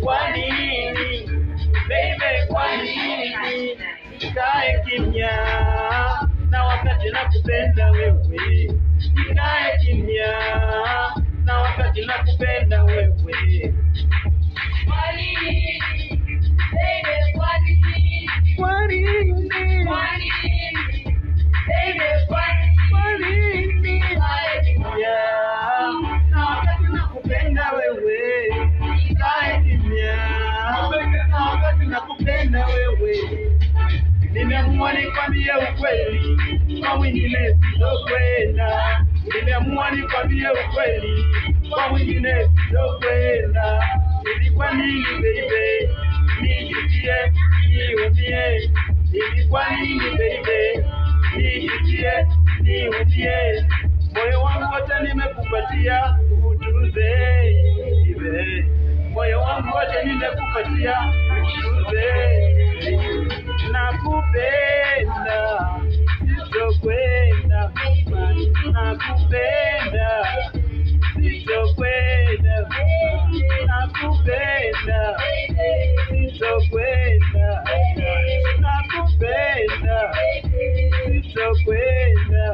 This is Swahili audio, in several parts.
Kwa nini baby, kwa nini nikae kimya na wakati nakupenda wewe? Nikae kimya na wakati nakupenda wewe. Kwa nini baby, kwa nini? Kwa nini? Kwa nini baby, kwa nini? Nikae kimya na wakati nakupenda wewe. Nikae kimya na wakati nakupenda wewe. Nimeamua nikwambie ukweli, kwa mwingine sitokwenda. Nimeamua nikwambie ukweli, kwa mwingine sitokwenda. Ili kwa nini baby, nijutie, niumie? Ili kwa nini baby, nijutie, niumie? Moyo wangu wote nimekupatia utunze, baby. Moyo wangu wote nimekupatia utunze. Nakupenda, sitokwenda, nakupenda, sitokwenda, nakupenda, sitokwenda, nakupenda, sitokwenda.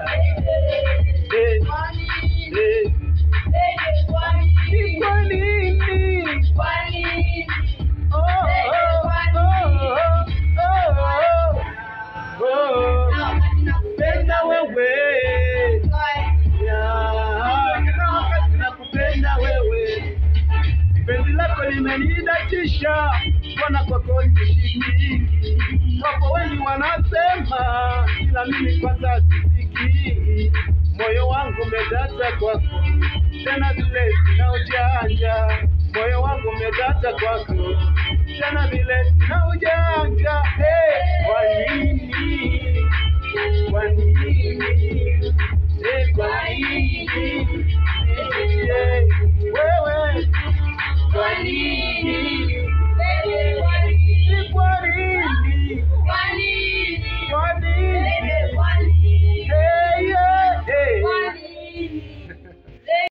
Kwa nini? Kwa nini? Nakupenda wewe, nakupenda wewe. Penzi lako limenidatisha, Bwana kwako nishiki. Wapo wengi wanasema, ila mimi kwanza sisikii. Moyo wangu umedata kwako, tena vile sina ujanja. Moyo wangu umedata kwako, tena vile sina ujanja. Kwa nini?